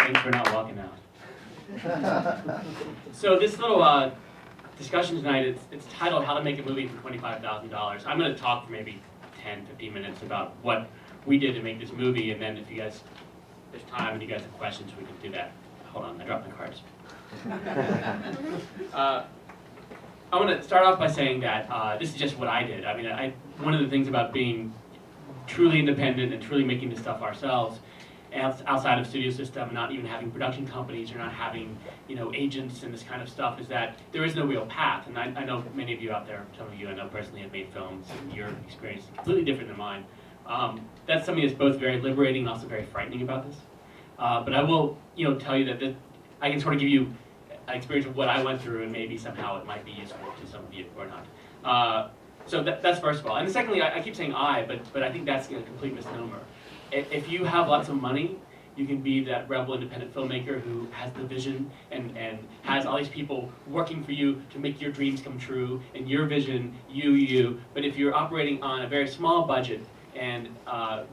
Thanks for not walking out. So this little discussion tonight, it's titled How to Make a Movie for $25,000. I'm going to talk for maybe 10, 15 minutes about what we did to make this movie, and then if you guys, there's time and you guys have questions, we can do that. Hold on, I dropped my cards. I want to start off by saying that this is just what I did. I mean, one of the things about being truly independent and truly making this stuff ourselves, outside of studio system, not even having production companies or not having, agents and this kind of stuff, is that there is no real path. And I know many of you out there, some of you I know personally have made films, and your experience is completely different than mine. That's something that's both very liberating and also very frightening about this. But I will, tell you that I can sort of give you an experience of what I went through, and maybe somehow it might be useful to some of you or not. So that's first of all. And secondly, I keep saying but I think that's a complete misnomer. If you have lots of money, you can be that rebel independent filmmaker who has the vision and has all these people working for you to make your dreams come true, and your vision, you. But if you're operating on a very small budget and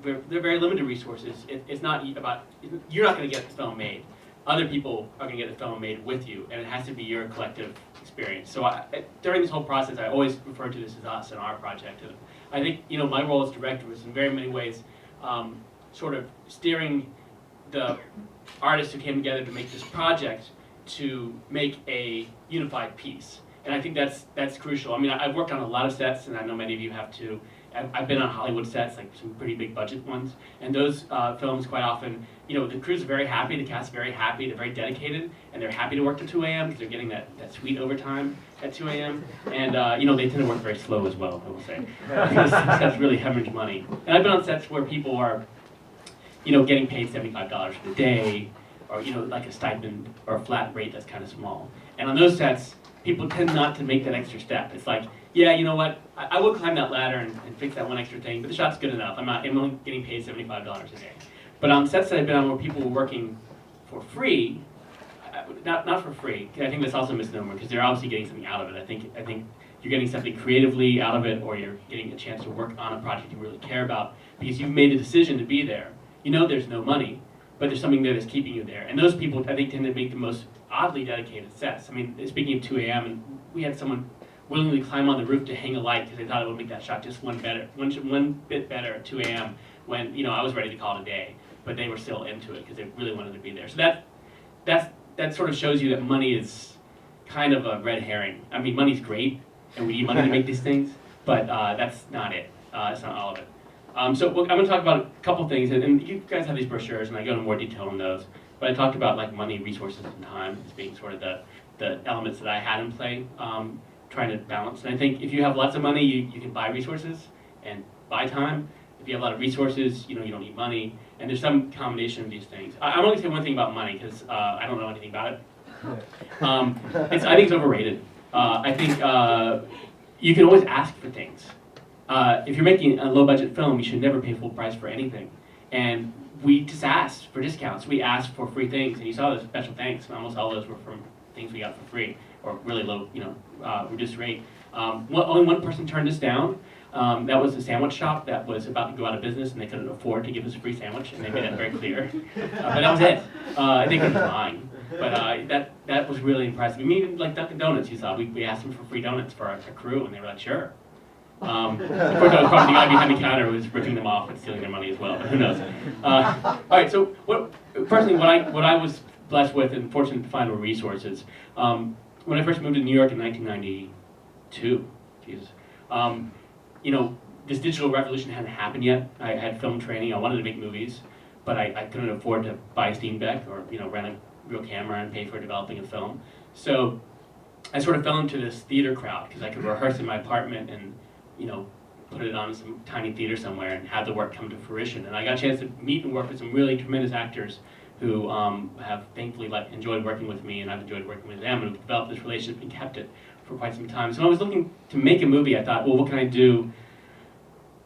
they're very limited resources, it's not about, you're not going to get the film made. Other people are going to get the film made with you, and it has to be your collective experience. So during this whole process, I always refer to this as us and our project. And I think my role as director was in very many ways sort of steering the artists who came together to make this project to make a unified piece. And I think that's crucial. I mean, I've worked on a lot of sets, and I know many of you have too. I've been on Hollywood sets, like some pretty big budget ones, and those films quite often, the crew's very happy, the cast's very happy, they're very dedicated, and they're happy to work till 2 a.m. because they're getting that sweet overtime at 2 a.m. And they tend to work very slow as well, I will say, because sets really hemorrhage money. And I've been on sets where people are, getting paid $75 for the day, or like a stipend or a flat rate that's kind of small. And on those sets, people tend not to make that extra step. It's like, yeah, you know what? I will climb that ladder and fix that one extra thing, but the shot's good enough. I'm only getting paid $75 a day. But on sets that I've been on where people were working for free, not for free. I think that's also a misnomer because they're obviously getting something out of it. I think you're getting something creatively out of it, or you're getting a chance to work on a project you really care about because you've made a decision to be there. There's no money, but there's something there that's keeping you there. And those people, I think, tend to make the most oddly dedicated sets. I mean, speaking of 2 a.m., and we had someone willingly climb on the roof to hang a light because they thought it would make that shot just one bit better at 2 a.m. when I was ready to call it a day, but they were still into it because they really wanted to be there. So that sort of shows you that money is kind of a red herring. I mean, money's great, and we need money to make these things, but that's not it. It's not all of it. So I'm going to talk about a couple things, and you guys have these brochures, and I go into more detail on those. But I talked about like money, resources, and time as being sort of the elements that I had in play, trying to balance. And I think if you have lots of money, you can buy resources and buy time. If you have a lot of resources, you don't need money. And there's some combination of these things. I'm only going to say one thing about money because I don't know anything about it. I think it's overrated. I think you can always ask for things. If you're making a low-budget film, you should never pay full price for anything. And we just asked for discounts. We asked for free things, and you saw those special thanks, and almost all those were from things we got for free, or really low, reduced rate. Only one person turned us down. That was a sandwich shop that was about to go out of business, and they couldn't afford to give us a free sandwich, and they made that very clear. But that was it. I think it was lying. But that was really impressive. I mean, even like Dunkin' Donuts, you saw, we asked them for free donuts for our crew, and they were like, sure. Of course, I was probably the guy behind the counter who was ripping them off and stealing their money as well, but who knows. All right, so what I was blessed with and fortunate to find were resources. When I first moved to New York in 1992, this digital revolution hadn't happened yet. I had film training, I wanted to make movies, but I couldn't afford to buy a Steam Deck or rent a real camera and pay for developing a film. So I sort of fell into this theater crowd because I could rehearse in my apartment and put it on some tiny theater somewhere and have the work come to fruition. And I got a chance to meet and work with some really tremendous actors who have thankfully enjoyed working with me, and I've enjoyed working with them, and we've developed this relationship and kept it for quite some time. So when I was looking to make a movie, I thought, well, what can I do?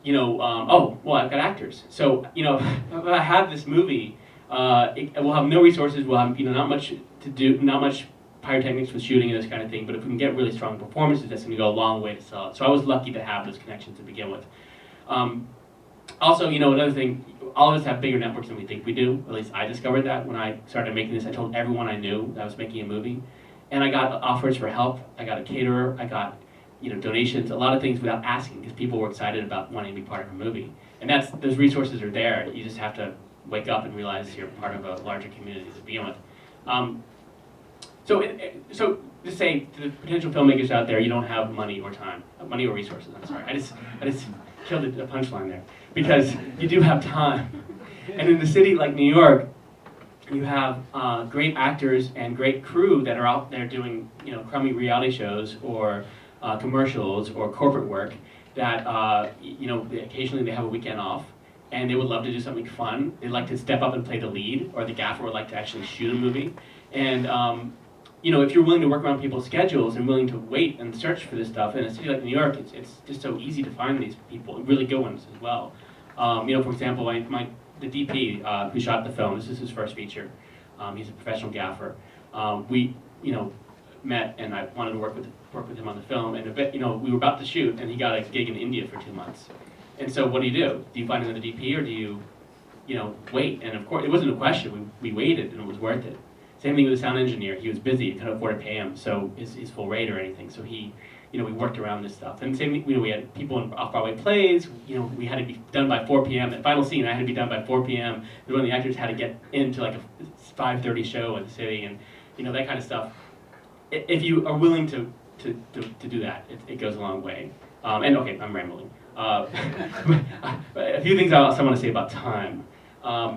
I've got actors. So if I have this movie, we'll have no resources, we'll have not much to do, not much pyrotechnics with shooting and this kind of thing, but if we can get really strong performances, that's going to go a long way to sell it. So I was lucky to have those connections to begin with. Also, another thing, all of us have bigger networks than we think we do. At least I discovered that when I started making this. I told everyone I knew that I was making a movie. And I got offers for help. I got a caterer. I got donations, a lot of things without asking, because people were excited about wanting to be part of a movie. And those resources are there. You just have to wake up and realize you're part of a larger community to begin with. So to say to the potential filmmakers out there, you don't have money or time, money or resources. I'm sorry, I just killed a punchline there, because you do have time. And in a city like New York, you have great actors and great crew that are out there doing crummy reality shows or commercials or corporate work that occasionally they have a weekend off and they would love to do something fun. They'd like to step up and play the lead, or the gaffer would like to actually shoot a movie. And if you're willing to work around people's schedules and willing to wait and search for this stuff in a city like New York, it's just so easy to find these people, really good ones as well. For example, the DP who shot the film, this is his first feature. He's a professional gaffer. We met, and I wanted to work with him on the film, and we were about to shoot, and he got a gig in India for 2 months. And so what do? Do you find another DP, or do you wait? And of course, it wasn't a question. We waited, and it was worth it. Same thing with the sound engineer. He was busy, couldn't afford to pay him, so his full rate or anything. So we worked around this stuff. And same, we had people in off-Broadway plays. We had to be done by 4 p.m. The final scene, I had to be done by 4 p.m. One of the actors had to get into like a 5:30 show in the city, and that kind of stuff. If you are willing to do that, it goes a long way. And okay, I'm rambling. A few things I also want to say about time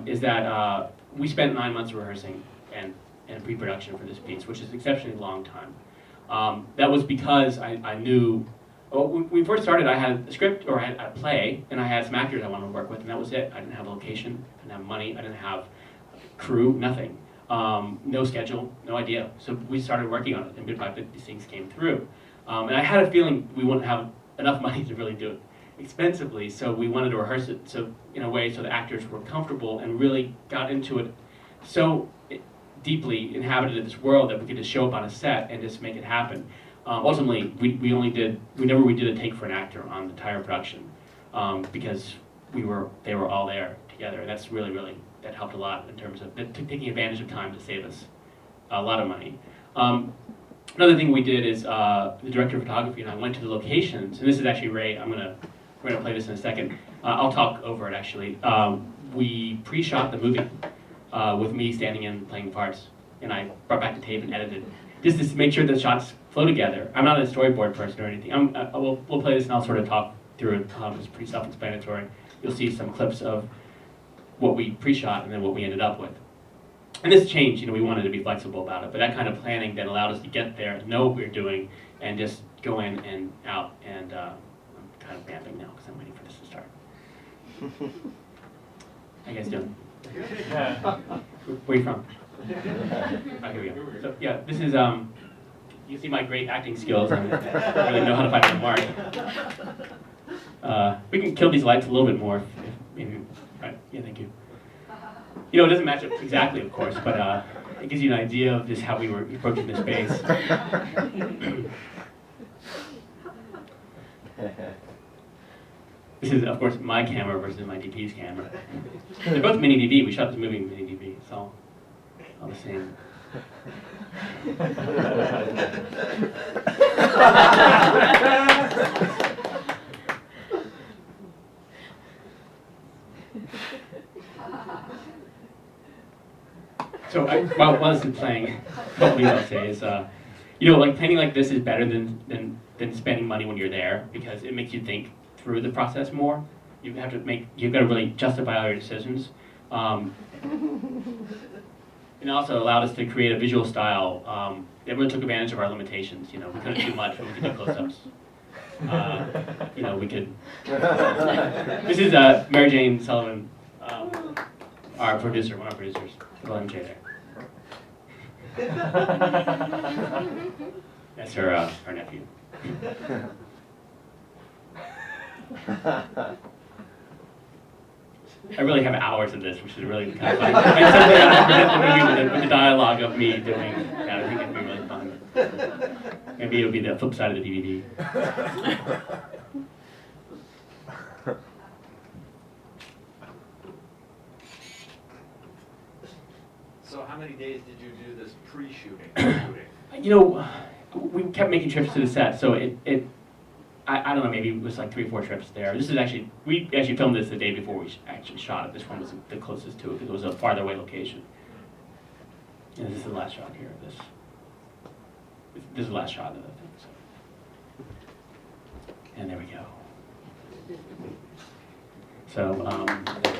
is that we spent 9 months rehearsing and pre-production for this piece, which is an exceptionally long time. That was because I knew, when we first started, I had a script, or I had a play, and I had some actors I wanted to work with, and that was it. I didn't have a location, I didn't have money, I didn't have crew, nothing. No schedule, no idea. So we started working on it, and bit by bit these things came through. And I had a feeling we wouldn't have enough money to really do it expensively, so we wanted to rehearse it in a way so the actors were comfortable and really got into it so deeply inhabited this world that we could just show up on a set and just make it happen. Ultimately, we never did a take for an actor on the entire production, because they were all there together. And that's really, that helped a lot in terms of taking advantage of time to save us a lot of money. Another thing we did is the director of photography and I went to the locations, and this is actually Ray. We're gonna play this in a second. I'll talk over it actually. We pre-shot the movie with me standing in playing parts, and I brought back the tape and edited, just to make sure the shots flow together. I'm not a storyboard person or anything. We'll play this and I'll sort of talk through it. It's pretty self-explanatory. You'll see some clips of what we pre-shot and then what we ended up with. And this changed, we wanted to be flexible about it, but that kind of planning that allowed us to get there, know what we were doing, and just go in and out. And I'm kind of vamping now because I'm waiting for this to start. How you guys doing? Where are you from? Oh, here we go. So yeah, this is, you see my great acting skills. I really know how to find my mark. We can kill these lights a little bit more. If maybe, right, yeah, thank you. It doesn't match up exactly, of course, but it gives you an idea of just how we were approaching the space. This is, of course, my camera versus my DP's camera. They're both mini DV. We shot this movie in mini DV. It's all the same. So while this is playing, what I'll say is, like planning like this is better than spending money when you're there, because it makes you think through the process more. You've got to really justify all your decisions. It also allowed us to create a visual style that really took advantage of our limitations. We couldn't do much, but we could do close-ups. We could. This is Mary Jane Sullivan, our producer, one of our producers. Little MJ there. That's her nephew. I really have hours of this, which is really kind of fun. And someday I'll present the movie with the dialogue of me doing that. I think it'd be really fun. Maybe it'll be the flip side of the DVD. So how many days did you do this pre-shooting? You know, we kept making trips to the set, so I don't know, maybe it was like 3 or 4 trips there. This is actually, we actually filmed this the day before we actually shot it. This one was the closest to it because it was a farther away location. And this is the last shot here of this. This is the last shot of the thing. So. And there we go. So,